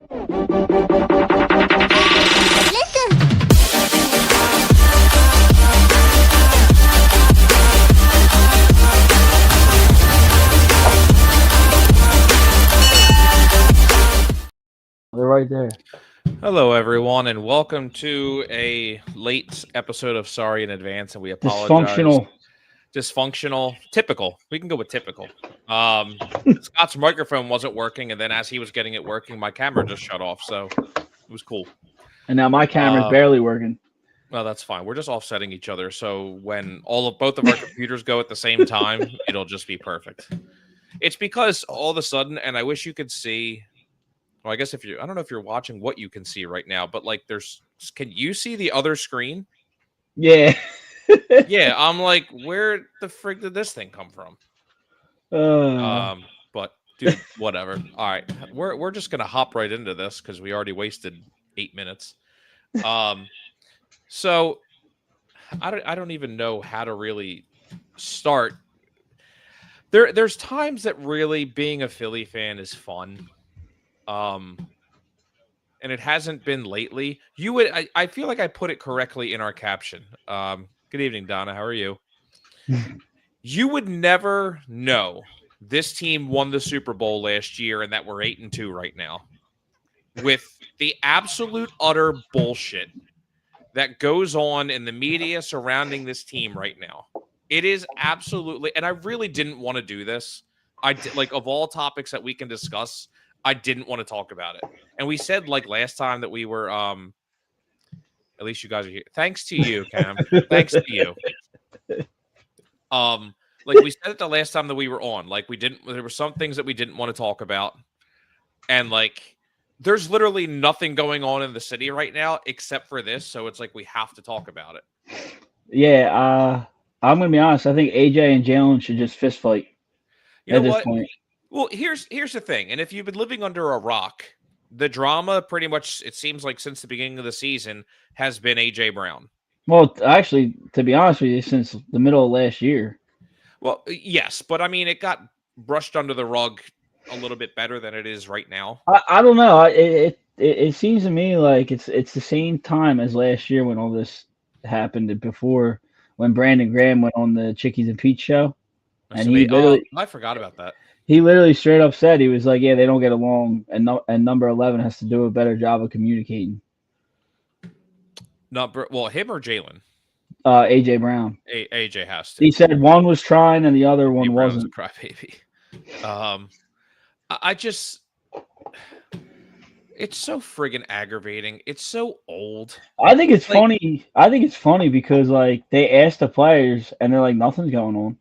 They're right there. Hello, everyone, and welcome to a late episode of Sorry in Advance, and we apologize. Dysfunctional. Typical. We can go with typical. Scott's microphone wasn't working, and then as he was getting it working, my camera just shut off, so it was cool. And now my camera's barely working. Well, that's fine. We're just offsetting each other, so when both of our computers go at the same time, it'll just be perfect. It's because all of a sudden, and I wish you could see. Well, I guess I don't know if you're watching what you can see right now, but like can you see the other screen? Yeah. Yeah, I'm like, where the frig did this thing come from? But dude, whatever. All right, we're just gonna hop right into this because we already wasted 8 minutes. So I don't even know how to really start. There's times that really being a Philly fan is fun. And it hasn't been lately. I feel like I put it correctly in our caption. Good evening, Donna. How are you? You would never know this team won the Super Bowl last year and that we're 8-2 right now. With the absolute utter bullshit that goes on in the media surrounding this team right now. It is absolutely, and I really didn't want to do this. Of all topics that we can discuss, I didn't want to talk about it. And we said like last time that we were at least you guys are here. Thanks to you, Cam. Thanks to you. Like we said it the last time that we were on. Like there were some things that we didn't want to talk about. And like there's literally nothing going on in the city right now except for this, so it's like we have to talk about it. Yeah, I'm gonna be honest, I think AJ and Jalen should just fist fight at this point. Well, here's the thing, and if you've been living under a rock, the drama pretty much, it seems like since the beginning of the season, has been AJ Brown. Well, actually, to be honest with you, since the middle of last year. Well, yes, but I mean, it got brushed under the rug a little bit better than it is right now. I don't know. It seems to me like it's the same time as last year when all this happened, and before when Brandon Graham went on the Chickies and Pete show, and I forgot about that. He literally straight up said, he was like, yeah, they don't get along, and number 11 has to do a better job of communicating. Him or Jalen? AJ Brown. AJ has to. He said one was trying and the other one wasn't. A crybaby. It's so friggin' aggravating. It's so old. I think it's funny. I think it's funny because like they asked the players and they're like, nothing's going on.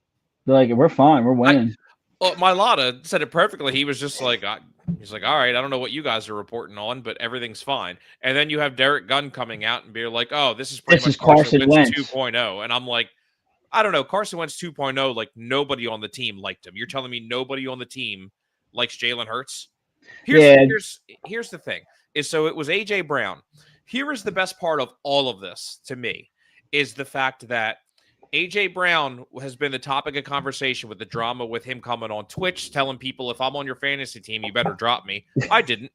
They're like, we're fine, we're winning. Mailata said it perfectly. He was just like, he's like, all right, I don't know what you guys are reporting on, but everything's fine. And then you have Derek Gunn coming out and be like, oh, this is pretty much Carson Wentz 2.0. And I'm like, I don't know. Carson Wentz 2.0, like nobody on the team liked him. You're telling me nobody on the team likes Jalen Hurts? Here's the thing. So it was AJ Brown. Here is the best part of all of this to me is the fact that AJ Brown has been the topic of conversation with the drama with him coming on Twitch, telling people if I'm on your fantasy team, you better drop me. I didn't.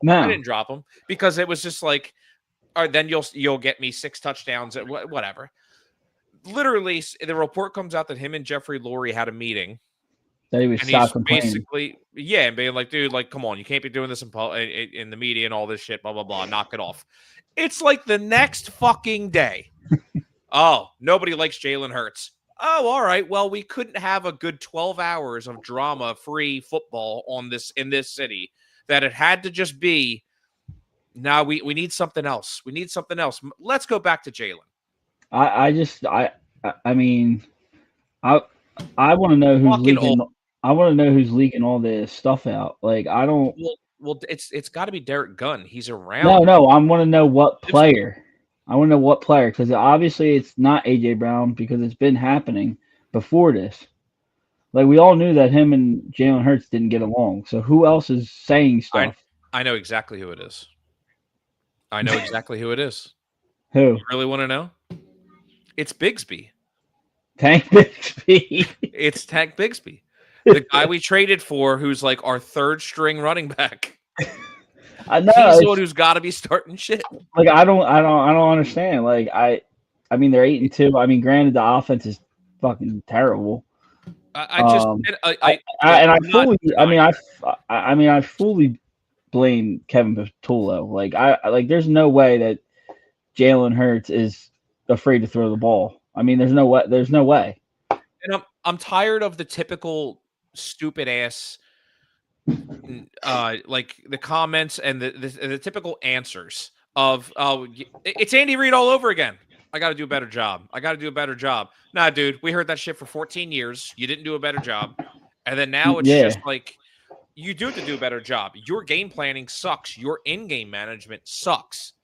No. I didn't drop him because it was just like, all right, then you'll get me 6 touchdowns, whatever. Literally, the report comes out that him and Jeffrey Lurie had a meeting. That he was basically, and being like, dude, like, come on, you can't be doing this in the media and all this shit, blah, blah, blah, knock it off. It's like the next fucking day. Oh, nobody likes Jalen Hurts. Oh, all right. Well, we couldn't have a good 12 hours of drama-free football in this city. That it had to just be. Now we need something else. We need something else. Let's go back to Jalen. I mean, I want to know who's leaking. I want to know who's leaking all this stuff out. Like I don't. Well, it's got to be Derek Gunn. He's around. No. I want to know what player. I want to know what player, because obviously it's not AJ Brown because it's been happening before this. Like we all knew that him and Jalen Hurts didn't get along. So who else is saying stuff? I know exactly who it is. I know exactly who it is. Who? You really want to know? It's Bigsby. Tank Bigsby. It's Tank Bigsby. The guy we traded for, who's like our third string running back. I know He's the one who's got to be starting shit. like I don't understand. Like I mean they're 8-2. I mean, granted the offense is fucking terrible. I just And I I'm not fully denying I fully blame Kevin Patullo. Like there's no way that Jalen Hurts is afraid to throw the ball. I mean, there's no way. There's no way. And I'm tired of the typical stupid ass like the comments and the typical answers of it's Andy Reid all over again. I got to do a better job. I got to do a better job. Nah, dude, we heard that shit for 14 years. You didn't do a better job. And then now it's just like you do have to do a better job. Your game planning sucks. Your in-game management sucks.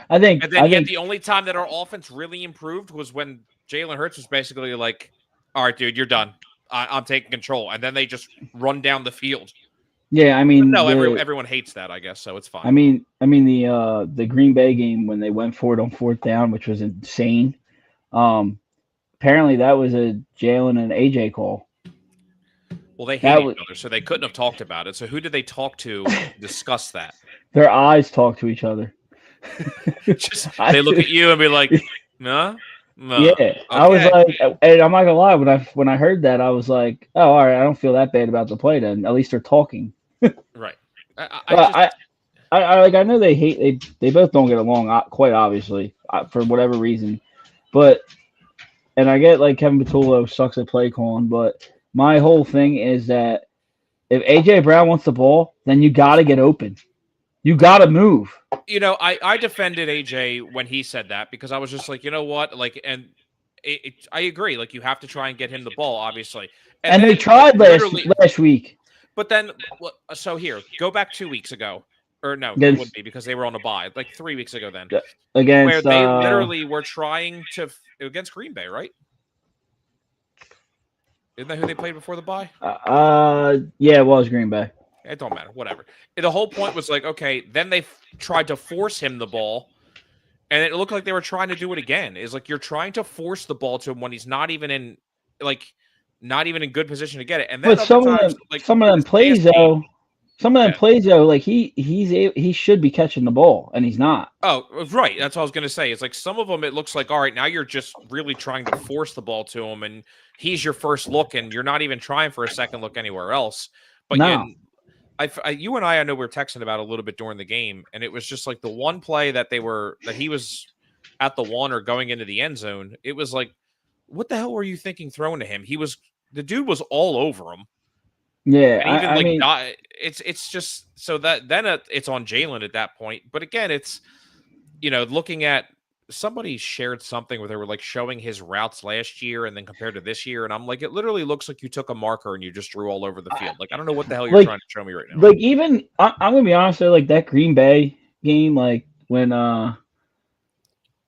I think the only time that our offense really improved was when Jalen Hurts was basically like, all right, dude, you're done. I'm taking control. And then they just run down the field. Yeah, I mean, no, everyone hates that, I guess, so it's fine. I mean, the Green Bay game when they went for it on fourth down, which was insane. Apparently that was a Jalen and AJ call. Well, they hate each other, so they couldn't have talked about it. So who did they talk to discuss that? Their eyes talk to each other. Just they look at you and be like, no. Yeah, okay. I was like, and I'm not gonna lie, when I heard that, I was like, oh, all right, I don't feel that bad about the play then. At least they're talking. Right. I know they both don't get along, quite obviously, for whatever reason, and I get like Kevin Patullo sucks at play calling, but my whole thing is that if AJ Brown wants the ball, then you got to get open. You got to move. You know, I defended AJ when he said that because I was just like, you know what? Like, and I agree. Like, you have to try and get him the ball, obviously. And they tried last week. But then, so here, go back 2 weeks ago. Or no, it wouldn't be because they were on a bye. Like 3 weeks ago then. Where they literally were trying to, against Green Bay, right? Isn't that who they played before the bye? Yeah, it was Green Bay. It don't matter. Whatever. The whole point was like, okay, then they tried to force him the ball, and it looked like they were trying to do it again. It's like you're trying to force the ball to him when he's not even in good position to get it. And then some of them plays though, like he should be catching the ball, and he's not. Oh, right. That's what I was going to say. It's like some of them, it looks like, all right, now you're just really trying to force the ball to him, and he's your first look, and you're not even trying for a second look anywhere else. But no. You and I know we were texting about a little bit during the game, and it was just like the one play that he was at the one or going into the end zone. It was like, what the hell were you thinking throwing to him? The dude was all over him. Yeah, and even it's just so that then it's on Jalen at that point. But again, it's looking at. Somebody shared something where they were like showing his routes last year and then compared to this year. And I'm like, it literally looks like you took a marker and you just drew all over the field. Like, I don't know what the hell you're trying to show me right now. Like, even, I'm going to be honest, like that Green Bay game, like when, on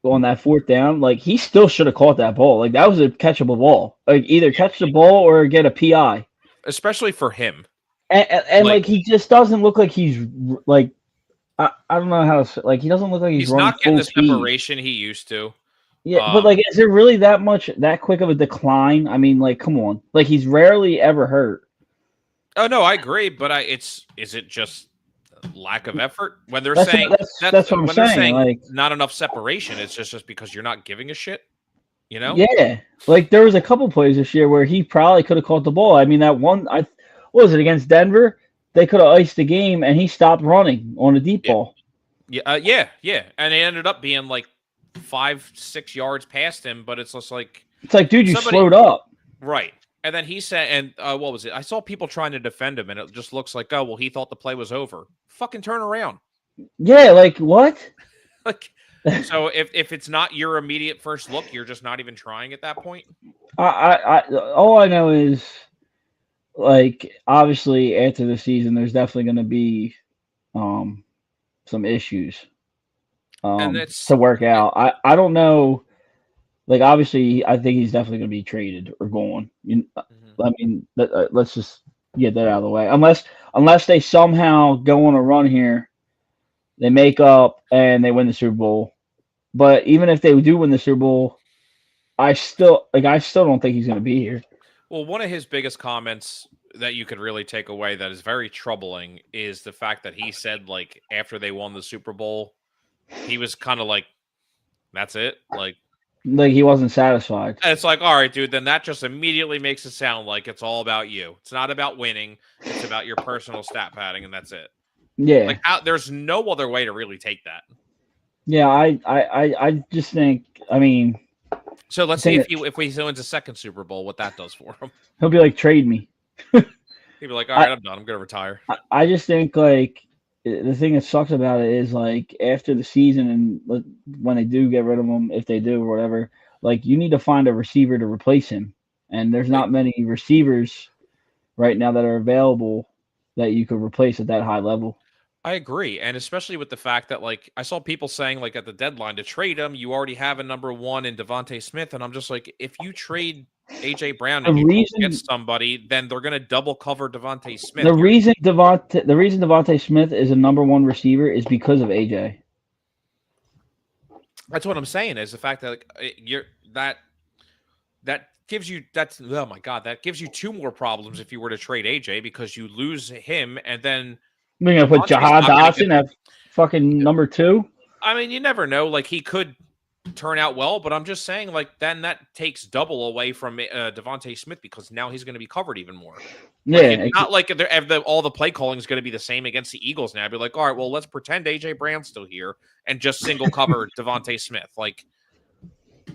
that fourth down, like he still should have caught that ball. Like that was a catchable ball. Like either catch the ball or get a PI. Especially for him. And like he just doesn't look like he's like, I don't know how to like. He doesn't look like he's running not getting the speed. Separation he used to. Yeah, but like, is there really that quick of a decline? I mean, like, come on, like he's rarely ever hurt. Oh no, I agree, but is it just lack of effort when they're that's saying that's what I'm saying? Like not enough separation? It's just because you're not giving a shit. Yeah, like there was a couple plays this year where he probably could have caught the ball. I mean, that one, what was it against Denver? They could have iced the game, and he stopped running on a deep ball. Yeah, and it ended up being like 5-6 yards past him. But it's just like dude, you slowed up, right? And then he said, and what was it? I saw people trying to defend him, and it just looks like, oh well, he thought the play was over. Fucking turn around. Yeah, like what? Like, so if it's not your immediate first look, you're just not even trying at that point. All I know is. Like, obviously, after the season, there's definitely going to be some issues to work out. I don't know. Like, obviously, I think he's definitely going to be traded or gone. I mean, let's just get that out of the way. Unless they somehow go on a run here, they make up and they win the Super Bowl. But even if they do win the Super Bowl, I still don't think he's going to be here. Well, one of his biggest comments that you could really take away that is very troubling is the fact that he said, like, after they won the Super Bowl, he was kind of like, that's it? Like he wasn't satisfied. it's like, all right, dude, then that just immediately makes it sound like it's all about you. It's not about winning. It's about your personal stat padding, and that's it. Yeah. Like, there's no other way to really take that. Yeah, I just think, I mean. So let's see if he wins a second Super Bowl, what that does for him. He'll be like, trade me. He'll be like, all right, I'm done. I'm going to retire. I just think, like, the thing that sucks about it is, like, after the season and when they do get rid of him, if they do or whatever, like, you need to find a receiver to replace him. And there's not many receivers right now that are available that you could replace at that high level. I agree. And especially with the fact that, like, I saw people saying, like, at the deadline to trade him, you already have a number one in Devontae Smith. And I'm just like, if you trade A.J. Brown and you get somebody, then they're going to double cover Devontae Smith. The reason Devontae Smith is a number one receiver is because of A.J. That's what I'm saying, is the fact that, like, that gives you, oh my God, that gives you two more problems if you were to trade A.J. because you lose him and then we're going to put Jahan Dotson at fucking number 2? I mean, you never know. Like, he could turn out well, but I'm just saying, like, then that takes double away from Devontae Smith because now he's going to be covered even more. Like, Yeah. it's not like all the play calling is going to be the same against the Eagles now. I'd be like, all right, well, let's pretend A.J. Brown's still here and just single cover Devontae Smith. Like,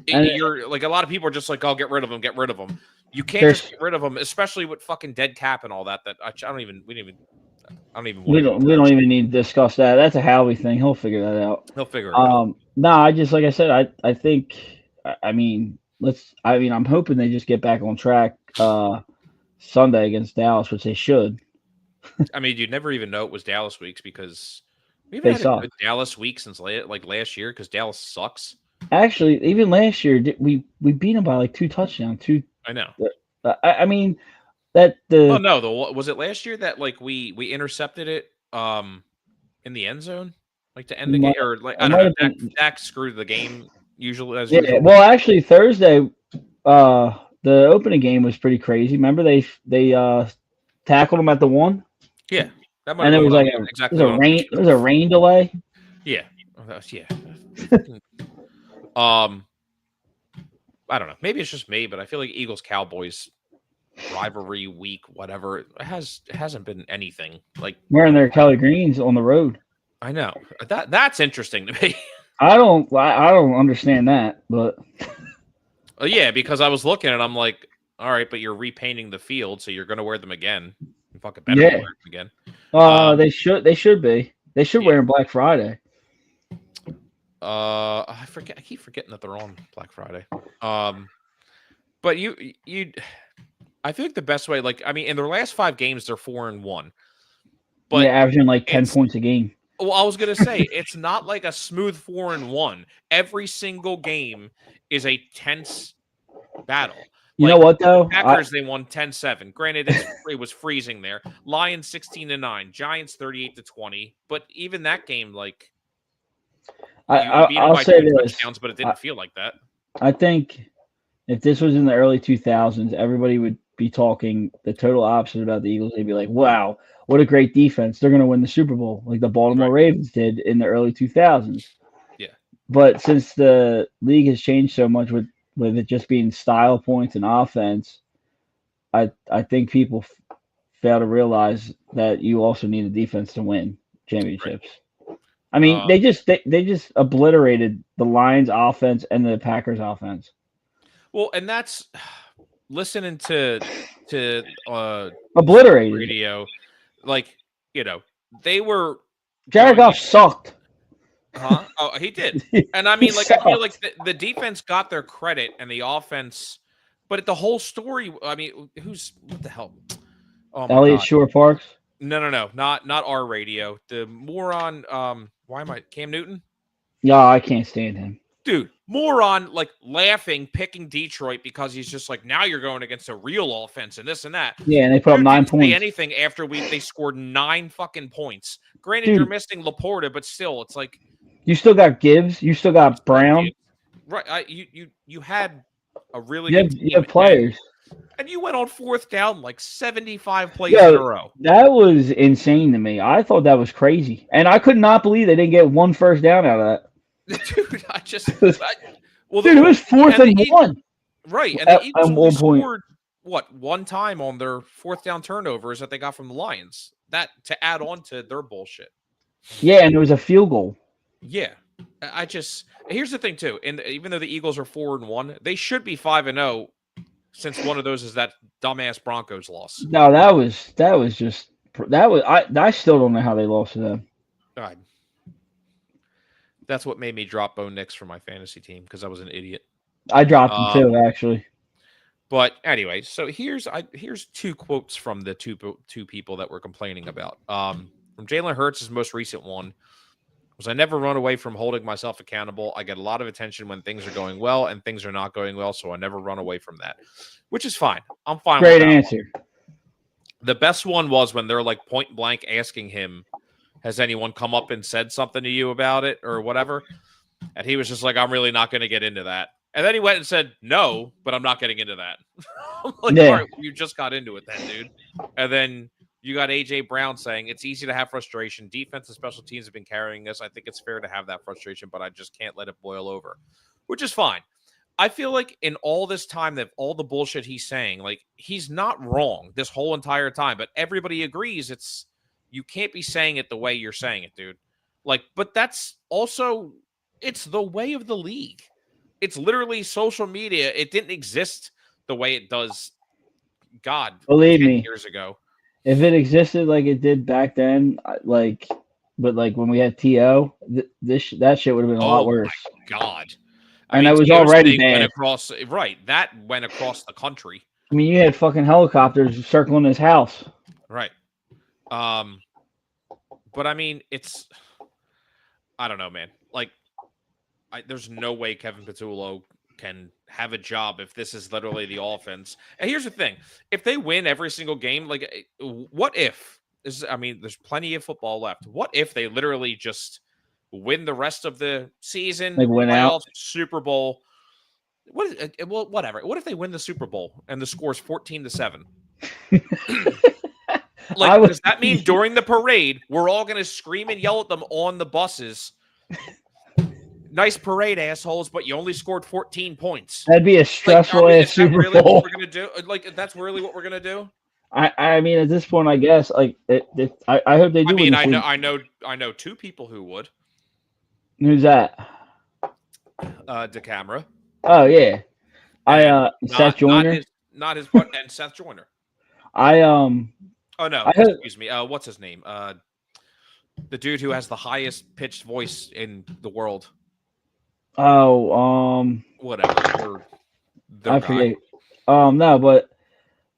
you're like, a lot of people are just like, oh, get rid of him. You can't just get rid of him, especially with fucking dead cap and all that. We don't even need to discuss that. That's a Howie thing. He'll figure that out. He'll figure it out. No, I just, like I said, I think, I'm hoping they just get back on track Sunday against Dallas, which they should. I mean, you'd never even know it was Dallas weeks because we haven't had a good Dallas week since last year because Dallas sucks. Actually, even last year, we beat them by like 2 touchdowns. I know. I mean, that the. Oh no! Was it last year that, like, we intercepted it in the end zone, like, to end the game, or like, I don't know. Dak screwed the game usually. Usual. Well, actually, Thursday, the opening game was pretty crazy. Remember they tackled him at the 1. Yeah, and it was like it was a rain delay. Yeah, yeah. I don't know. Maybe it's just me, but I feel like Eagles Cowboys rivalry week, whatever, it hasn't been anything. Like, wearing their Kelly Greens on the road. I know that's interesting to me. I don't understand that, but yeah, because I was looking and I'm like, all right, but you're repainting the field, so you're going to wear them again. You fucking better wear them again. They should be. They should wear them Black Friday. I keep forgetting that they're on Black Friday. But I feel like the best way, like, I mean, in their last 5 games, they're 4-1. But they're averaging like 10 points a game. Well, I was gonna say it's not like a smooth 4-1. Every single game is a tense battle. You know what though? Packers they won 10-7. Granted, it was freezing there. Lions 16-9. Giants 38-20. But even that game, like, I'll say this, touchdowns, but it didn't feel like that. I think if this was in the early 2000s, everybody would be talking the total opposite about the Eagles. They'd be like, "Wow, what a great defense! They're going to win the Super Bowl, like the Baltimore Ravens did in the early 2000s." Yeah. But since the league has changed so much with it just being style points and offense, I think people fail to realize that you also need a defense to win championships. Right. I mean, they just obliterated the Lions offense and the Packers offense. Well, and that's listening to obliterated radio, like, you know, they were Jared Goff sucked. Huh? Oh, he did. And I mean, like, I feel like the defense got their credit and the offense, but the whole story. I mean, what the hell? Oh, Elliott Shore Parks. No, not our radio. The moron. Why am I Cam Newton? Yeah, I can't stand him. Dude, moron, like, laughing, picking Detroit because he's just like, now you're going against a real offense and this and that. Yeah, and they put up 9 points. Anything after they scored 9 fucking points. Granted, you're missing Laporta, but still, it's like you still got Gibbs, you still got Brown. Right, you had a really good team. You have players. And you went on fourth down like 75 plays in a Yo, row. that was insane to me. I thought that was crazy, and I could not believe they didn't get one first down out of Dude, that. well, Dude, it was fourth and one right. And the at Eagles only one point. scored, what, one time on their fourth down turnovers that they got from the Lions. That to add on to their bullshit. Yeah, and it was a field goal. Yeah. Here's the thing, too. And even though the Eagles are 4-1, they should be 5-0 since one of those is that dumbass Broncos loss. No, I still don't know how they lost to them. God. That's what made me drop Bo Nix for my fantasy team because I was an idiot. I dropped them too, actually. But anyway, so here's two quotes from the two people that we're complaining about. From Jalen Hurts' most recent one was, "I never run away from holding myself accountable. I get a lot of attention when things are going well and things are not going well, so I never run away from that," which is fine. I'm fine with that. Great answer. The best one was when they're like point blank asking him, "Has anyone come up and said something to you about it or whatever?" And he was just like, "I'm really not going to get into that." And then he went and said, "No, but I'm not getting into that." I'm like, Yeah. all right, you just got into it then, dude. And then you got A.J. Brown saying, "It's easy to have frustration. Defense and special teams have been carrying us. I think it's fair to have that frustration, but I just can't let it boil over," which is fine. I feel like in all this time, that all the bullshit he's saying, like, he's not wrong this whole entire time, but everybody agrees you can't be saying it the way you're saying it, dude. Like, but that's also, it's the way of the league. It's literally social media. It didn't exist the way it does, God, Believe 10 me, years ago. if it existed like it did back then, but when we had T.O., that shit would have been a lot worse. My God. And that was already bad. That went across the country. I mean, you had fucking helicopters circling his house. Right. But I mean, I don't know, man. Like, there's no way Kevin Patullo can have a job if this is literally the offense. And here's the thing: if they win every single game, like, what if? There's plenty of football left. What if they literally just win the rest of the season, Like, win playoffs, out? Super Bowl? Well, whatever. What if they win the Super Bowl and the score's 14-7? Like, does that mean during the parade we're all going to scream and yell at them on the buses? Nice parade, assholes, but you only scored 14 points. That'd be a stressful ass Super Bowl. Is that really what we're gonna do? Like, that's really what we're gonna do? I mean, at this point, I guess, like, I hope they do. I know two people who would. Who's that? DeCamera. Oh yeah, Seth Joyner. Not his part, and Seth Joyner. Oh no, excuse me. What's his name? The dude who has the highest pitched voice in the world. Oh, whatever. I forget. No, but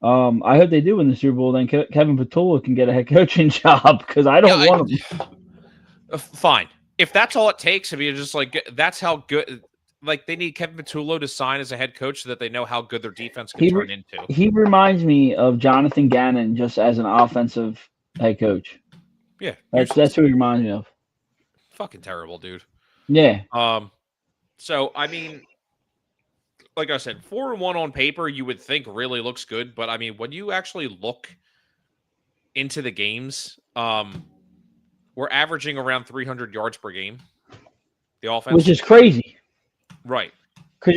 I hope they do win the Super Bowl. Then Kevin Patullo can get a head coaching job because I don't want him. Fine, if that's all it takes. If you're just like, that's how good. Like, they need Kevin Patullo to sign as a head coach so that they know how good their defense can turn into. He reminds me of Jonathan Gannon just as an offensive head coach. Yeah, that's who he reminds me of. Fucking terrible, dude. Yeah. So I mean, like I said, 4-1 on paper, you would think really looks good, but I mean, when you actually look into the games, we're averaging around 300 yards per game. The offense, which is crazy, right? Because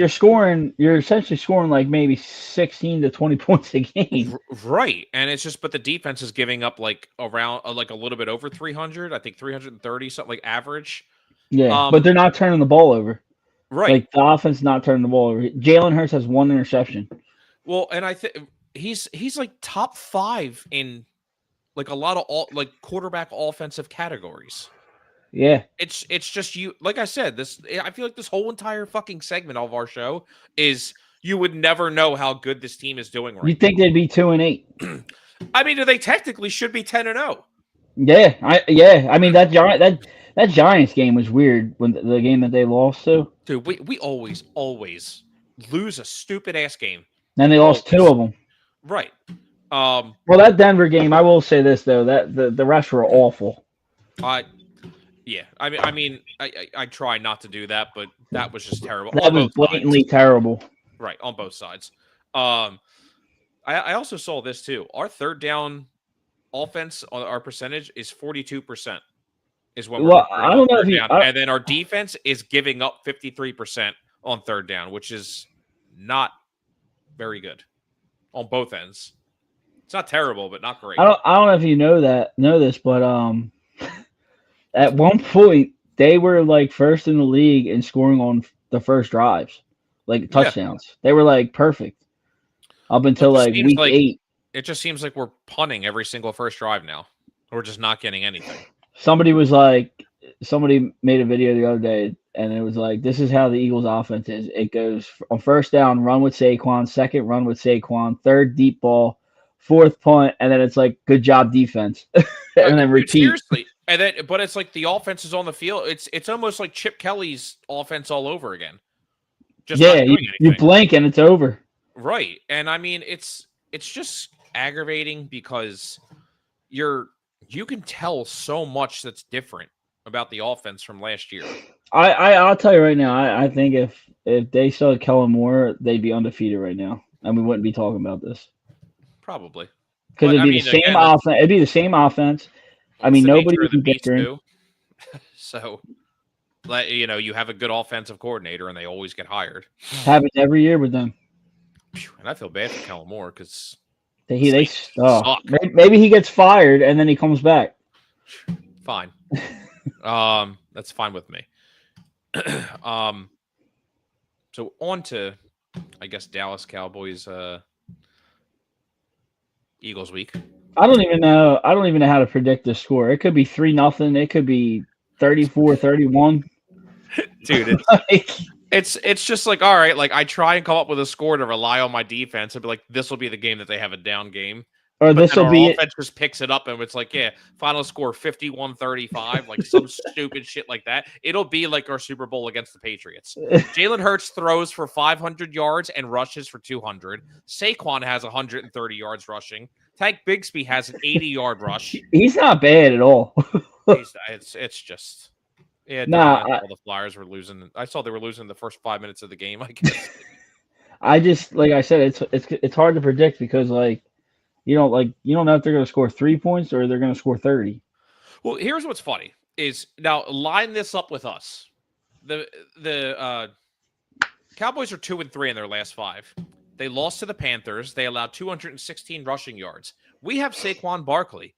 you're essentially scoring like maybe 16 to 20 points a game. Right. And it's just, but the defense is giving up like around like a little bit over 300, I think 330, something like average. Yeah. But they're not turning the ball over. Right. Like, the offense not turning the ball over. Jalen Hurts has one interception. Well, and I think he's like top 5 in like a lot of quarterback offensive categories. Yeah. It's just, you, like I said, I feel like this whole entire fucking segment of our show is, you would never know how good this team is doing right now. You think they'd be 2-8? I mean, they technically should be 10-0. Yeah. I mean, that Giants game was weird, when the game that they lost to. Dude, we always lose a stupid ass game. And they lost 2 of them. Right. Well, that Denver game, I will say this though, that the refs were awful. Yeah, I mean, I try not to do that, but that was just terrible. That was blatantly terrible. Right, on both sides. I also saw this too. Our third down offense on our percentage is 42%. Is when we're Well, converting I on don't know if third you. down, and then our defense is giving up 53% on third down, which is not very good on both ends. It's not terrible, but not great. I don't know if you know this, but at one point they were like first in the league in scoring on the first drives, like Yeah, touchdowns. They were like perfect up well, until like week 8. it just seems like we're punting every single first drive now. We're just not getting anything. Somebody made a video the other day, and it was like, this is how the Eagles' offense is. It goes on first down, run with Saquon, second, run with Saquon, third, deep ball, fourth, punt, and then it's like, good job, defense, and then Dude, repeat. seriously, and then but it's like the offense is on the field. It's almost like Chip Kelly's offense all over again, just not Yeah, doing you anything. blink and it's over. Right, and I mean it's just aggravating because you can tell so much that's different about the offense from last year. I'll tell you right now. I think if they still had Kellen Moore, they'd be undefeated right now, and we wouldn't be talking about this Probably, because but it'd I be the mean, same again, offense. It'd be the same offense. I it's mean, the nobody nature would of the be beast bickering. too. So, you have a good offensive coordinator, and they always get hired. Happens every year with them. And I feel bad for Kellen Moore because They suck. suck. Maybe he gets fired and then he comes back. Fine. That's fine with me. So on to, I guess, Dallas Cowboys, Eagles week. I don't even know how to predict the score. It could be 3-0. It could be 34-31. Dude, it's just like, all right, like I try and come up with a score to rely on my defense and be like, this will be the game that they have a down game. Or But this then will our be offense just picks it up and it's like, yeah, final score 51-35, like some stupid shit like that. It'll be like our Super Bowl against the Patriots. Jalen Hurts throws for 500 yards and rushes for 200. Saquon has 130 yards rushing. Tank Bigsby has an 80-yard rush. He's not bad at all. It's just, yeah, Nah, Don, all the Flyers were losing. I saw they were losing the first 5 minutes of the game, I guess. I just, like I said, it's hard to predict because you don't know if they're going to score 3 points or they're going to score 30. Well, here's what's funny is now line this up with us. The Cowboys are 2-3 in their last 5. They lost to the Panthers. They allowed 216 rushing yards. We have Saquon Barkley.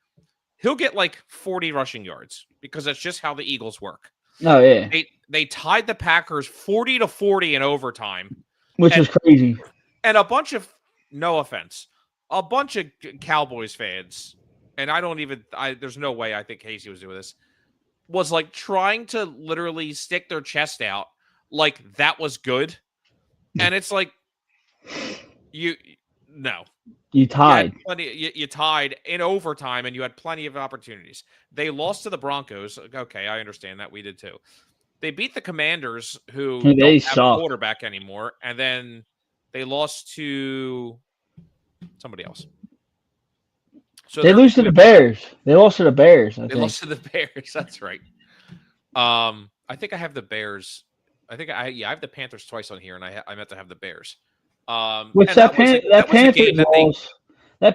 He'll get like 40 rushing yards because that's just how the Eagles work. Oh yeah, they tied the Packers 40-40 in overtime, which was crazy. And a bunch of, no offense, a bunch of Cowboys fans, and there's no way I think Casey was doing this, was like trying to literally stick their chest out like that was good. And it's like, you tied. You tied in overtime and you had plenty of opportunities. They lost to the Broncos. Okay, I understand that. We did too. They beat the Commanders, who don't have a quarterback anymore, and then they lost to somebody else. So they lose to the Bears. They lost to the Bears. They lost to the Bears. That's right. I think I have the Bears. I think I have the Panthers twice on here, and I meant to have the Bears. Which that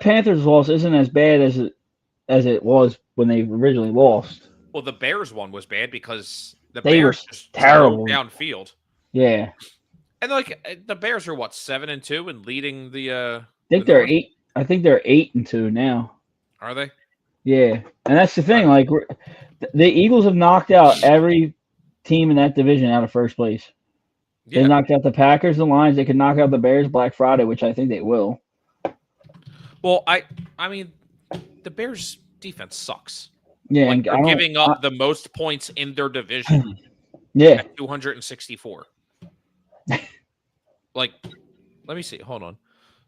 Panthers loss isn't as bad as it was when they originally lost. Well, the Bears one was bad because the they Bears were just terrible downfield. Yeah, and like the Bears are what 7-2 and leading the. I think they're 8. I think they're 8-2 now. Are they? Yeah, and that's the thing. Like the Eagles have knocked out every team in that division out of first place. Yeah. They knocked out the Packers, the Lions. They could knock out the Bears Black Friday, which I think they will. Well, I mean, the Bears defense sucks. Yeah, like they're giving up the most points in their division. Yeah, at 264. Like, let me see. Hold on.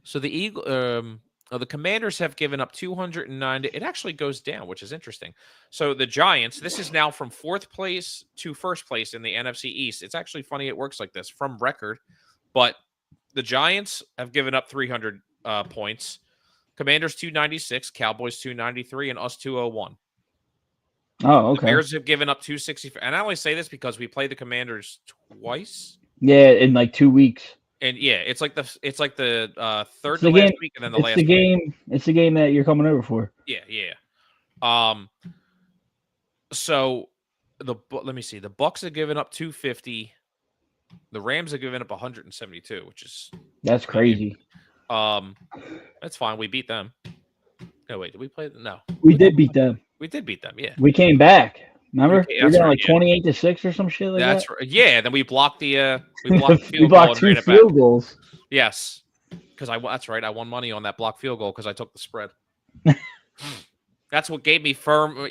So the Commanders have given up 209. It actually goes down, which is interesting. So the Giants, this is now from 4th place to 1st place in the NFC East. It's actually funny it works like this from record, but the Giants have given up 300 points. Commanders 296, Cowboys 293, and us 201. Oh, okay. The Bears have given up 264. And I only say this because we play the Commanders twice. Yeah, in like 2 weeks. And yeah, it's like the third It's to the game. last week, and then the It's last the week. game. It's the game that you're coming over for. Yeah, yeah. So let me see. The Bucks have given up 250. The Rams have given up 172, which is That's insane. crazy. That's fine. We beat them. No, wait, did we play? No, We did beat them. We did beat them. Yeah, We came back. Remember? We were that's down right. like Yeah. 28-6 or some shit like That's that. right. Yeah. Then we blocked the We field goal blocked and 2 ran it back. field goals. Yes, because that's right. I won money on that blocked field goal because I took the spread. That's what gave me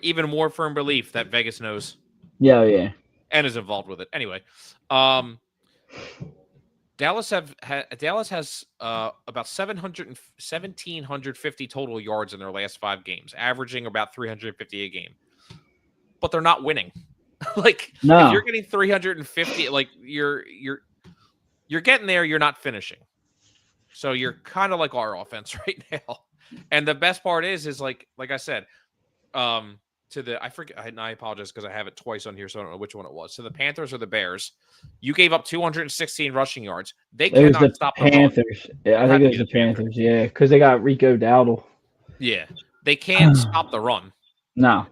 even more firm belief that Vegas knows. Yeah, yeah. And is involved with it. Anyway, Dallas has about 1,750 total yards in their last 5 games, averaging about 350 a game. But they're not winning. Like if you're getting 350, like you're getting there, you're not finishing. So you're kind of like our offense right now. And the best part is like I said, I forget, and I apologize because I have it twice on here, so I don't know which one it was. So the Panthers or the Bears, you gave up 216 rushing yards. They cannot stop the Panthers. run. Yeah, I think it was the Panthers. Yeah, because they got Rico Dowdle. Yeah, they can't stop the run. No.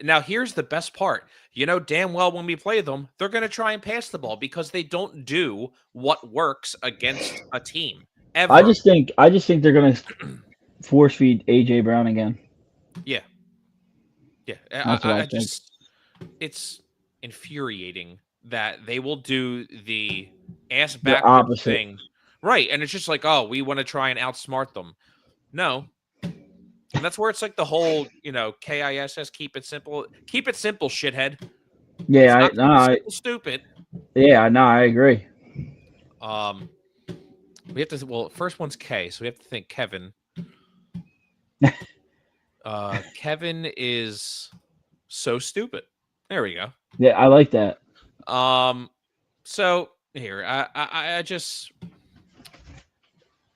Now here's the best part. You know damn well when we play them, they're going to try and pass the ball because they don't do what works against a team ever. I just think they're going to force feed AJ Brown again. Yeah. Yeah, I think. It's infuriating that they will do the ass backwards thing, right? And it's just like, oh, we want to try and outsmart them. No, and that's where it's like the whole, KISS, keep it simple, shithead. Yeah, stupid. Yeah, no, I agree. We have to. Well, first one's K, so we have to think Kevin. Kevin is so stupid. There we go. Yeah, I like that. So here, I just,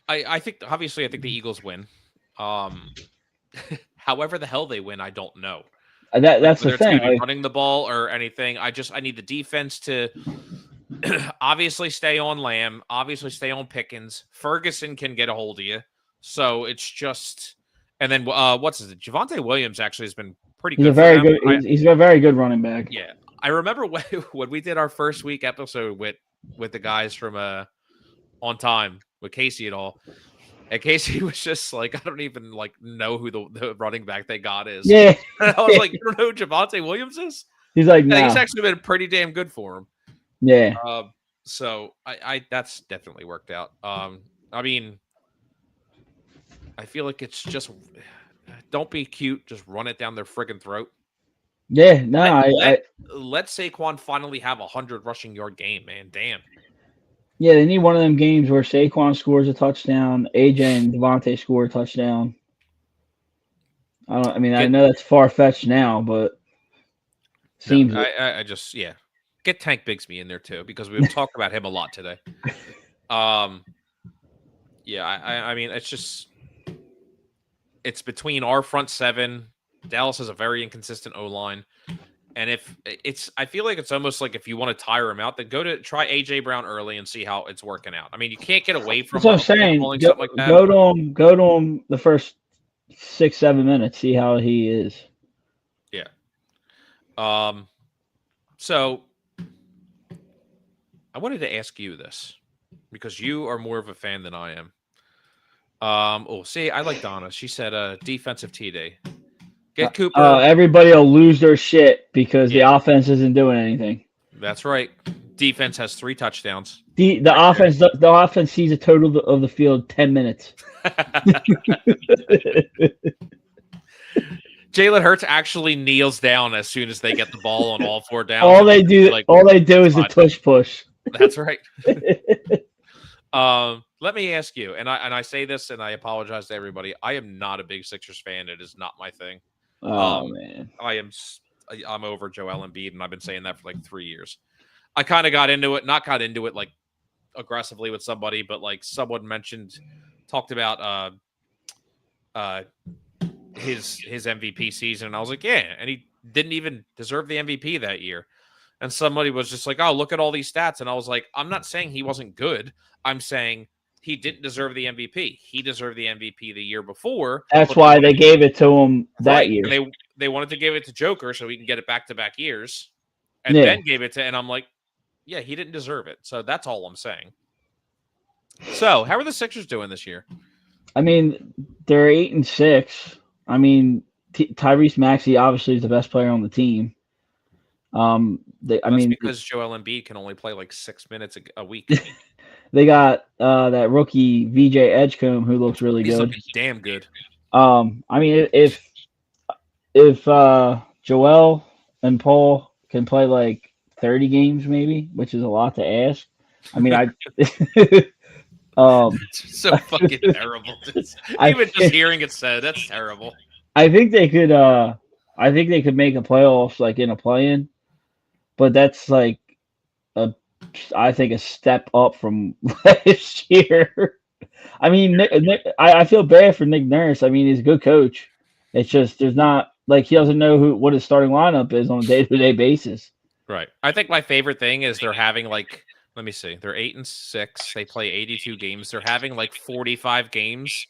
I think obviously I think the Eagles win. However the hell they win, I don't know. That's the thing. Like, running the ball or anything. I need the defense to obviously stay on Lamb, obviously stay on Pickens. Ferguson can get a hold of you, so it's just. And then what's his? Javonte Williams actually has been pretty good. He's a very good running back. Yeah, I remember when we did our first week episode with the guys from On Time with Casey and all. And Casey was just like, I don't even know who the running back they got is. Yeah, and I was like, you don't know who Javonte Williams is? He's like, no. He's actually been pretty damn good for him. Yeah. So I that's definitely worked out. I mean. I feel like it's just don't be cute. Just run it down their friggin' throat. Yeah, no, let Saquon finally have 100 rushing yard game, man. Damn. Yeah, they need one of them games where Saquon scores a touchdown, AJ and Devontae score a touchdown. I know that's far fetched now, but seems. No, I just get Tank Bigsby in there too because we've talked about him a lot today. Yeah, I mean it's just. It's between our front seven. Dallas has a very inconsistent O-line. And I feel like it's almost like if you want to tire him out, then try AJ Brown early and see how it's working out. I mean, you can't get away from. That's what I'm saying. Go to him the first 6-7 minutes. See how he is. Yeah. So I wanted to ask you this because you are more of a fan than I am. See, I like Donna. She said defensive TD. Get Cooper. Everybody will lose their shit because the offense isn't doing anything. That's right. Defense has 3 touchdowns. The offense sees a total of the field 10 minutes. Jalen Hurts actually kneels down as soon as they get the ball on all 4 downs. all they do is a tush push. That's right. Let me ask you, and I say this, and I apologize to everybody. I am not a big Sixers fan. It is not my thing. Oh man, I'm over Joel Embiid, and I've been saying that for like 3 years. I kind of got into it like aggressively with somebody, but like someone talked about his MVP season, and I was like, yeah, and he didn't even deserve the MVP that year. And somebody was just like, "Oh, look at all these stats," and I was like, "I'm not saying he wasn't good. I'm saying he didn't deserve the MVP. He deserved the MVP the year before, That's but they why wanted they gave it to him that right, year. and they wanted to give it to Joker so he can get it back to back years, and Yeah. then gave it to, and I'm like, yeah, he didn't deserve it. So that's all I'm saying. So how are the Sixers doing this year? I mean, they're 8-6. I mean, Tyrese Maxey obviously is the best player on the team. I That's mean, because Joel Embiid can only play like 6 minutes a week. they got that rookie VJ Edgecombe who looks really He's good. looking damn good. I mean, if Joel and Paul can play like 30 games, maybe, which is a lot to ask. I mean, It's so fucking terrible. I Even just hearing it said, that's terrible. I think they could. I think they could make a playoffs like in a play-in, but that's like a, I think a step up from last year. I mean, I feel bad for Nick Nurse. I mean, he's a good coach. It's just there's not like he doesn't know what his starting lineup is on a day-to-day basis. Right. I think my favorite thing is they're having like, let me see, they're 8-6. They play 82 games. They're having like 45 games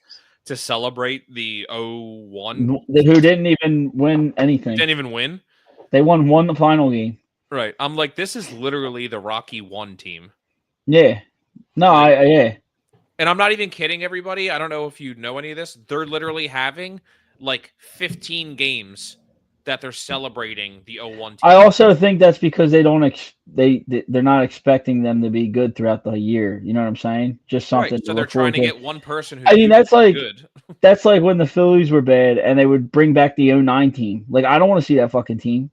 to celebrate the 0-1. Who didn't even win anything. Didn't even win. They won the final game. Right. I'm like, this is literally the Rocky 1 team. Yeah. No, Like, yeah. And I'm not even kidding everybody. I don't know if you know any of this. They're literally having like 15 games that they're celebrating the 0-1 team. I also think that's because they don't they're not expecting them to be good throughout the year. You know what I'm saying? Just something. Right. So they're trying to get one person who's I mean, that's like good. That's like when the Phillies were bad and they would bring back the 09 team. Like I don't want to see that fucking team.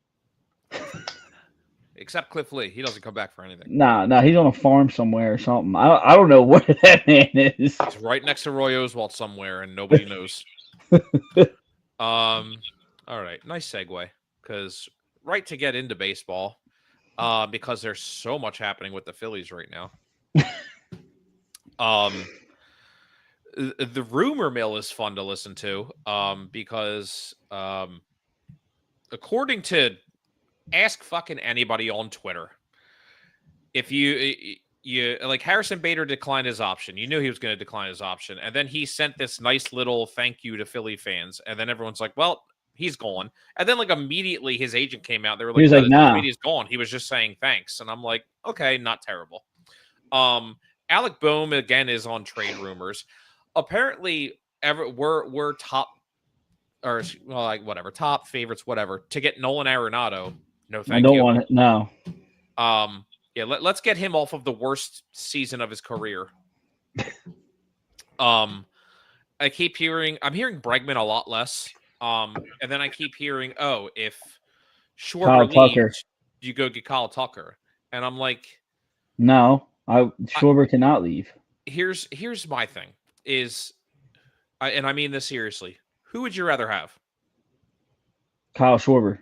Except Cliff Lee. He doesn't come back for anything. Nah, he's on a farm somewhere or something. I don't know where that man is. He's right next to Roy Oswalt somewhere and nobody knows. All right, nice segue because right to get into baseball, because there's so much happening with the Phillies right now. The rumor mill is fun to listen to, because according to ask fucking anybody on Twitter, if you like Harrison Bader declined his option, you knew he was going to decline his option, and then he sent this nice little thank you to Philly fans, and then everyone's like, well, he's gone. And then like immediately his agent came out. They were like, He was like, nah. He's gone. He was just saying thanks. And I'm like, okay, not terrible. Alec Boehm again is on trade rumors. Apparently we're top, or well, like whatever, top favorites, whatever, to get Nolan Arenado. No, thank you. I don't want it. No. Yeah, let's get him off of the worst season of his career. I'm hearing Bregman a lot less. And then I keep hearing, oh, if Schwarber leaves, you go get Kyle Tucker. And I'm like, no, Schwarber cannot leave. Here's my thing is, and I mean this seriously. Who would you rather have? Kyle Schwarber.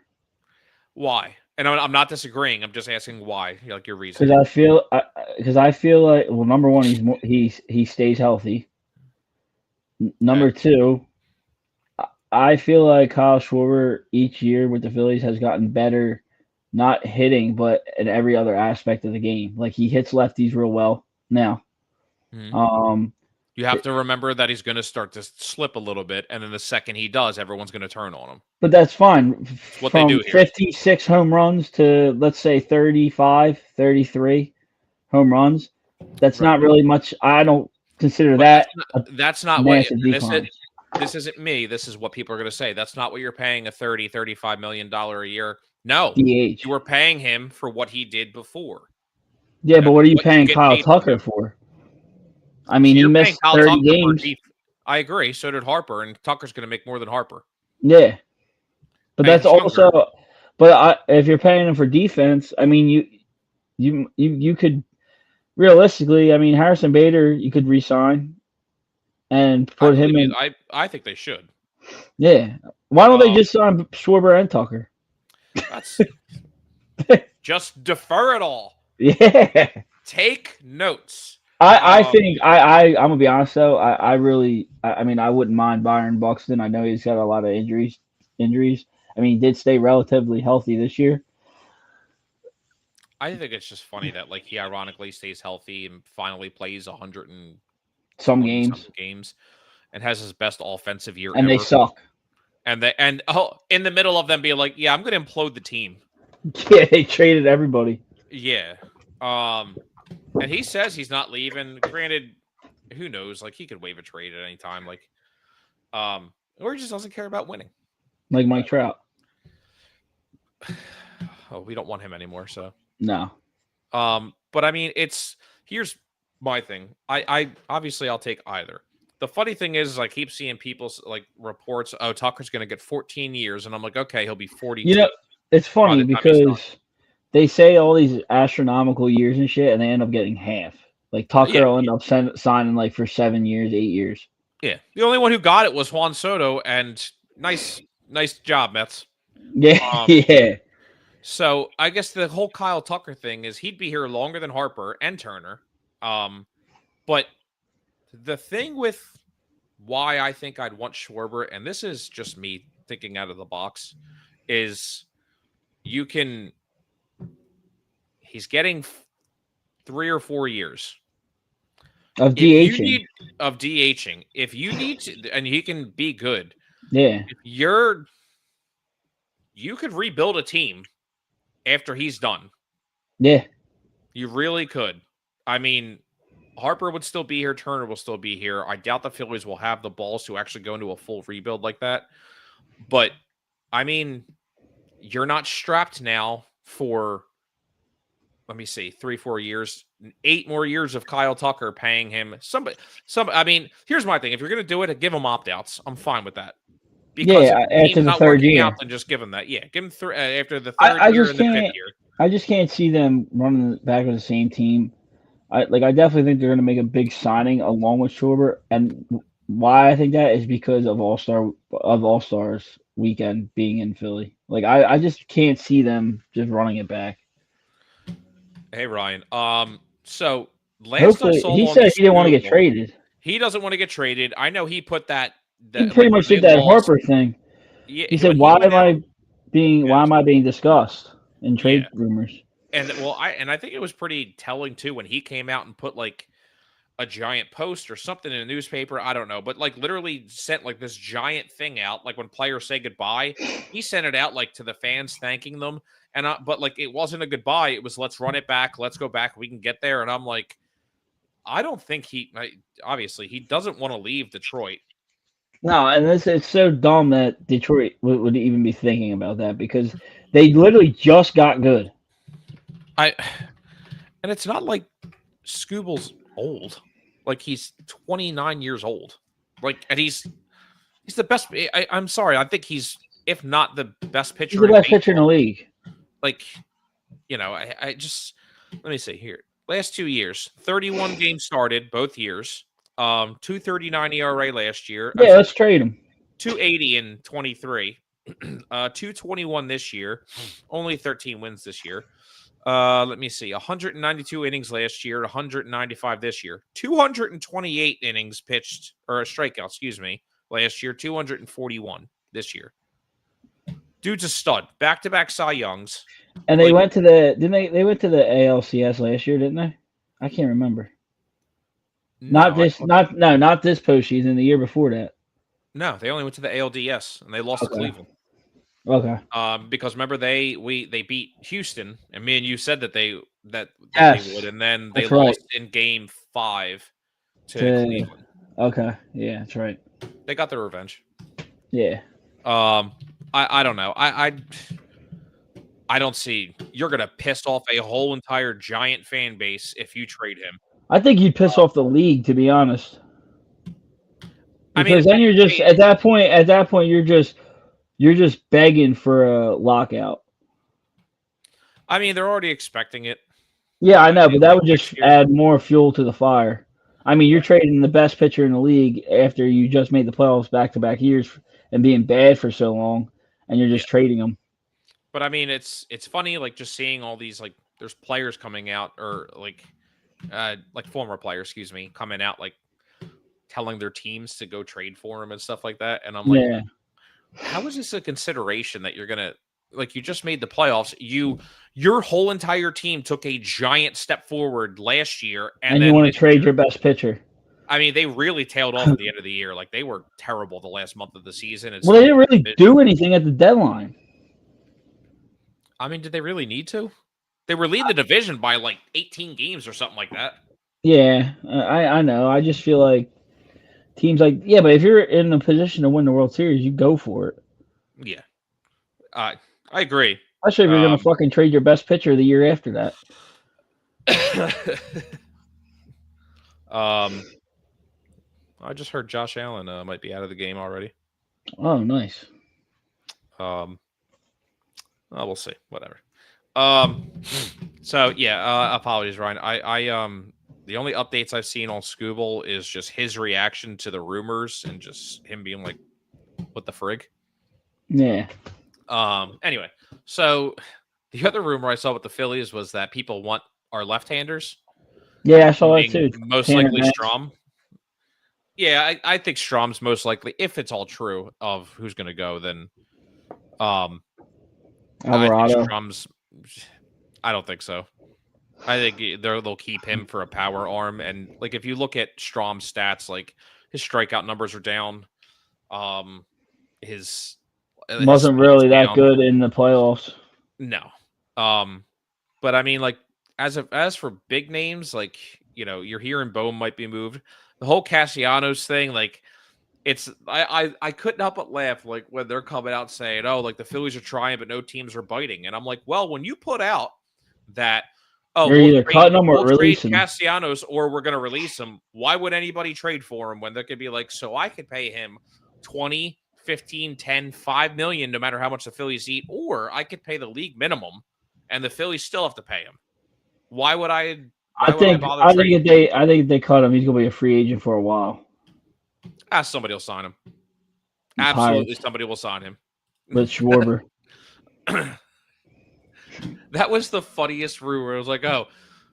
Why? And I'm not disagreeing. I'm just asking why. Like your reason. Because I feel like, well, number one, he stays healthy. Number two, I feel like Kyle Schwarber each year with the Phillies has gotten better, not hitting, but in every other aspect of the game. Like he hits lefties real well now. Mm-hmm. You have to remember that he's going to start to slip a little bit, and then the second he does, everyone's going to turn on him. But that's fine. It's what they do here. 56 home runs to, let's say, 35, 33 home runs. That's not really much. I don't consider that. That's not what this isn't me. This is what people are going to say. That's not what you're paying a $35 million a year. No, DH. You were paying him for what he did before. Yeah, but what are you paying Kyle Tucker for? I mean, he missed 30 games. I agree. So did Harper, and Tucker's going to make more than Harper. Yeah, but that's also. But if you're paying him for defense, I mean, you could realistically. I mean, Harrison Bader, you could re-sign and put him in. I think they should. Yeah, why don't they just sign Schwarber and Tucker? That's just defer it all. Yeah, take notes. I think I'm gonna be honest though. I mean I wouldn't mind Byron Buxton. I know he's got a lot of injuries. I mean he did stay relatively healthy this year. I think it's just funny that like he ironically stays healthy and finally plays 120 Some games, something games and has his best offensive year and they ever. suck. And in the middle of them being like, yeah, I'm going to implode the team. Yeah, they traded everybody. Yeah. And he says he's not leaving. Granted, who knows? Like he could waive a trade at any time. Like, or he just doesn't care about winning. Like Mike Trout. Oh, we don't want him anymore. So No. but I mean, here's my thing. I obviously I'll take either. The funny thing is I keep seeing people like reports, oh, Tucker's going to get 14 years, and I'm like, okay, he'll be 42. You know, it's by funny the time he's done. because they say all these astronomical years and shit, and they end up getting half. Like Tucker Yeah, will end up signing like for 7 years, 8 years. yeah. The only one who got it was Juan Soto, and nice job, Mets. Yeah, yeah. So I guess the whole Kyle Tucker thing is he'd be here longer than Harper and Turner. But the thing with why I think I'd want Schwarber, and this is just me thinking out of the box, is he's getting 3 or 4 years Of DHing. Of DHing. If you need to, and he can be good. Yeah. You could rebuild a team after he's done. Yeah. You really could. I mean, Harper would still be here. Turner will still be here. I doubt the Phillies will have the balls to actually go into a full rebuild like that. But, I mean, you're not strapped now for, let me see, 3-4 years, 8 more years of Kyle Tucker paying him. I mean, here's my thing. If you're going to do it, give him opt-outs. I'm fine with that. Because yeah, if the after team's the not third working year. out, then just give him that. Yeah, give him after the third year and the 5th year. I just can't see them running back with the same team. I definitely think they're going to make a big signing along with Schwarber, and why I think that is because of All Stars weekend being in Philly. Like I just can't see them just running it back. Hey Ryan. So last Hopefully, I saw he on said the he didn't want to get Scoogle, traded. He doesn't want to get traded. I know he put that. He pretty much did that Harper thing. Yeah, He said, when "Why went am out, I being discussed in trade rumors?" And I think it was pretty telling too when he came out and put like a giant post or something in a newspaper. I don't know, but like literally sent like this giant thing out. Like when players say goodbye, he sent it out like to the fans thanking them. And but like it wasn't a goodbye. It was let's run it back. Let's go back. We can get there. And I'm like, I don't think obviously he doesn't want to leave Detroit. No, and it's so dumb that Detroit would even be thinking about that because they literally just got good. And it's not like Scooble's old. Like he's 29 years old. Like, and he's the best. I'm sorry. I think he's, if not the best pitcher. He's the best pitcher in the league. Like, I just, let me see here. Last 2 years, 31 games started both years. 2.39 ERA last year. Yeah, let's trade him. 2.80 in 23. 2.21 this year. Only 13 wins this year. Let me see. 192 innings last year, 195 this year. 228 innings pitched, or a strikeout, excuse me, last year, 241 this year. Dude's a stud. Back-to-back Cy Youngs. And they went to they went to the ALCS last year, didn't they? I can't remember. Not this postseason. The year before that. No, they only went to the ALDS and they lost to Cleveland. Okay. Because remember they beat Houston, and me and you said that they would, and then they lost in Game 5 to Cleveland. Okay, yeah, that's right. They got their revenge. Yeah. I don't know. I don't see you're gonna piss off a whole entire Giant fan base if you trade him. I think you'd piss off the league, to be honest. Because then you're just at that point you're just begging for a lockout. I mean, they're already expecting it. Yeah, I know, but that would just add more fuel to the fire. I mean, you're trading the best pitcher in the league after you just made the playoffs back-to-back years and being bad for so long, and you're just trading them. But I mean, it's funny, like just seeing all these like there's players coming out or like former players, excuse me, coming out like telling their teams to go trade for him and stuff like that. And I'm like, how is this a consideration that you're gonna like you just made the playoffs. Your whole entire team took a giant step forward last year, and you then want to this trade year, your best pitcher. I mean, they really tailed off at the end of the year. Like they were terrible the last month of the season. Well, they didn't really do anything at the deadline. I mean, did they really need to? They were leading the division by like 18 games or something like that. Yeah, I know. I just feel like teams but if you're in a position to win the World Series, you go for it. Yeah, I agree. Especially if you're going to fucking trade your best pitcher the year after that. I just heard Josh Allen might be out of the game already. Oh, nice. We'll see. Whatever. So yeah, apologies, Ryan. I the only updates I've seen on Scooble is just his reaction to the rumors and just him being like, "What the frig?" Yeah. Anyway, so the other rumor I saw with the Phillies was that people want our left-handers. Yeah, I saw that too. Most likely Strom. Yeah, I think Strom's most likely, if it's all true of who's going to go, then Alvarado. I don't think so. I think they'll keep him for a power arm, and like if you look at Strom's stats, like his strikeout numbers are down. His wasn't really that good in the playoffs. No. But I mean, like as for big names, like you're hearing Bohm might be moved. The whole Castellanos thing, like it's I couldn't help but laugh like when they're coming out saying, "Oh, like the Phillies are trying, but no teams are biting," and I'm like, well, when you put out that. Oh, we're either cutting them or releasing Castellanos, or we're going to release him. Why would anybody trade for him when there could be like, so I could pay him 20, 15, 10, 5 million, no matter how much the Phillies eat, or I could pay the league minimum and the Phillies still have to pay him. Why would I? I think if they cut him, he's going to be a free agent for a while. Somebody will sign him. Absolutely, somebody will sign him. With Schwarber. That was the funniest rumor. It was like, oh,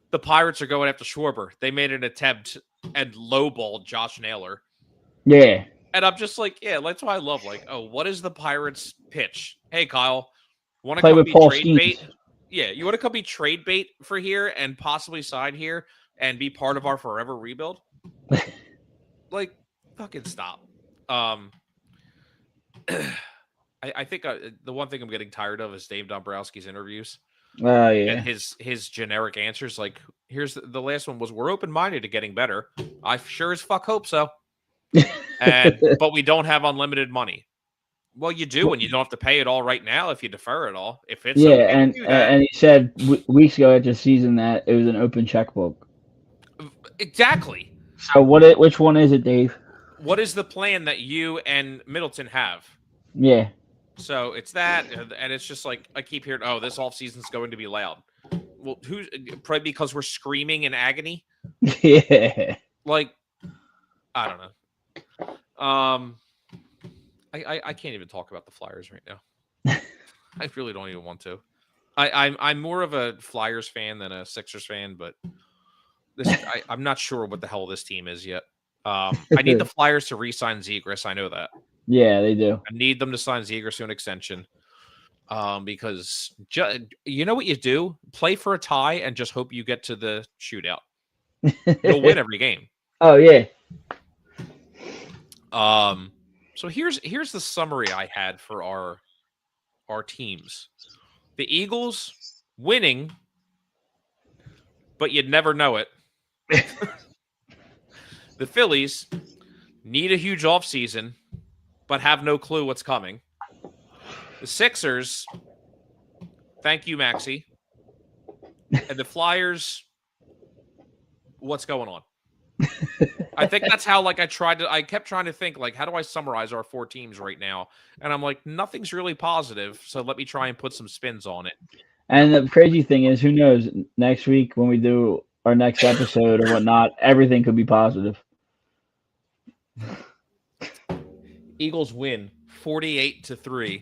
the Pirates are going after Schwarber. They made an attempt and lowballed Josh Naylor. Yeah. And I'm just like, yeah, that's why I love, like, oh, what is the Pirates pitch? Hey, Kyle, want to come be trade bait? Yeah, you want to come be trade bait for here and possibly sign here and be part of our forever rebuild? Like, fucking stop. I think the one thing I'm getting tired of is Dave Dombrowski's interviews. Oh, yeah. And his generic answers, like, here's the last one was, we're open-minded to getting better. I sure as fuck hope so. But we don't have unlimited money. Well, you do, and you don't have to pay it all right now if you defer it all. If it's and he said weeks ago at the season that it was an open checkbook. Exactly. So which one is it, Dave? What is the plan that you and Middleton have? Yeah. So it's that, and it's just like I keep hearing, oh, this offseason is going to be loud. Well, who's probably because we're screaming in agony? Yeah. Like, I don't know. I can't even talk about the Flyers right now. I really don't even want to. I'm more of a Flyers fan than a Sixers fan, but I'm not sure what the hell this team is yet. I need the Flyers to re-sign Zegras. I know that. Yeah, they do. I need them to sign Zegras to an extension. Because you know what you do? Play for a tie and just hope you get to the shootout. You'll win every game. Oh yeah. So here's the summary I had for our teams. The Eagles winning, but you'd never know it. The Phillies need a huge offseason, but have no clue what's coming. The Sixers, thank you, Maxie. And the Flyers, what's going on? I think that's how, like, I kept trying to think, like, how do I summarize our four teams right now? And I'm like, nothing's really positive, so let me try and put some spins on it. And the crazy thing is, who knows, next week when we do our next episode or whatnot, everything could be positive. Eagles win 48-3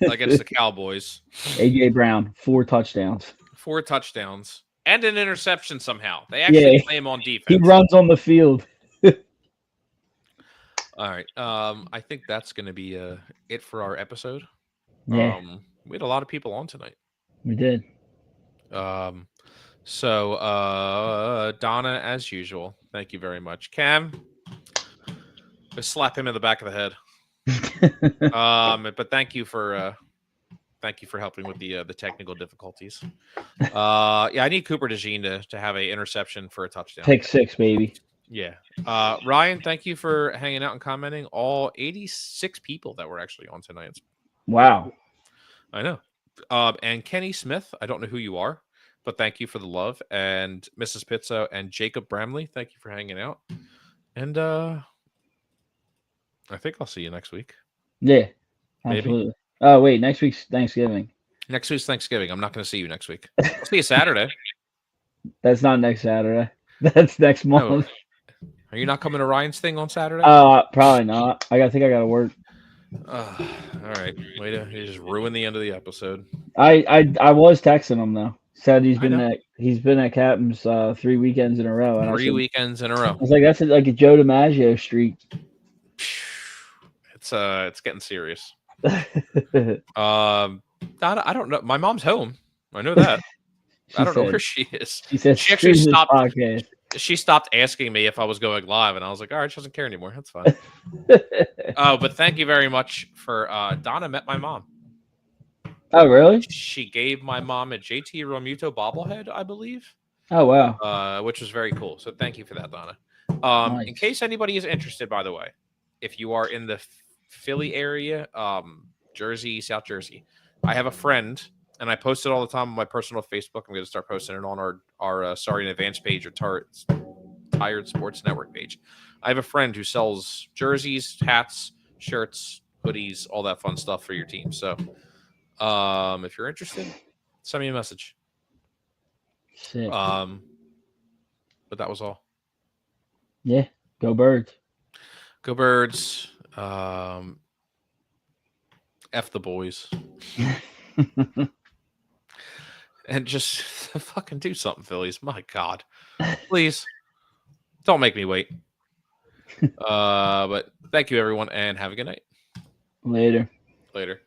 against the Cowboys. A.J. Brown, 4 touchdowns. 4 touchdowns. And an interception somehow. They actually play him on defense. He runs on the field. All right. I think that's going to be it for our episode. Yeah. We had a lot of people on tonight. We did. So Donna, as usual, thank you very much. Cam, just slap him in the back of the head. But thank you for helping with the technical difficulties. Yeah, I need Cooper DeJean to have a interception for a touchdown. Pick 6, baby. Yeah. Ryan, thank you for hanging out and commenting. All 86 people that were actually on tonight. Wow. I know. And Kenny Smith, I don't know who you are, but thank you for the love. And Mrs. Pizzo and Jacob Bramley, thank you for hanging out. And I think I'll see you next week. Yeah, Maybe. absolutely. Oh, wait, next week's Thanksgiving. Next week's Thanksgiving. I'm not going to see you next week. I'll see you Saturday. That's not next Saturday. That's next month. Are you not coming to Ryan's thing on Saturday? Probably not. I think I got to work. All right. Way to just ruin the end of the episode. I was texting him though. Said he's been at Captain's 3 weekends in a row. And 3 weekends in a row. I was like, that's like a Joe DiMaggio streak. It's getting serious. I don't know. My mom's home. I know that. I don't know where she is. She said she actually stopped. She stopped asking me if I was going live, and I was like, all right, she doesn't care anymore. That's fine. But thank you very much for Donna met my mom. Oh, really? She gave my mom a JT Realmuto bobblehead, I believe. Oh, wow. Which was very cool. So thank you for that, Donna. Nice. In case anybody is interested, by the way, if you are in the Philly area, Jersey, South Jersey, I have a friend, and I post it all the time on my personal Facebook. I'm going to start posting it on our Sorry in Advance page or Tired Sports Network page. I have a friend who sells jerseys, hats, shirts, hoodies, all that fun stuff for your team. So if you're interested, send me a message. Sick. But that was all. Yeah. Go Birds. Go Birds. F the boys. And just fucking do something, Phillies. My God. Please. Don't make me wait. But thank you, everyone, and have a good night. Later. Later.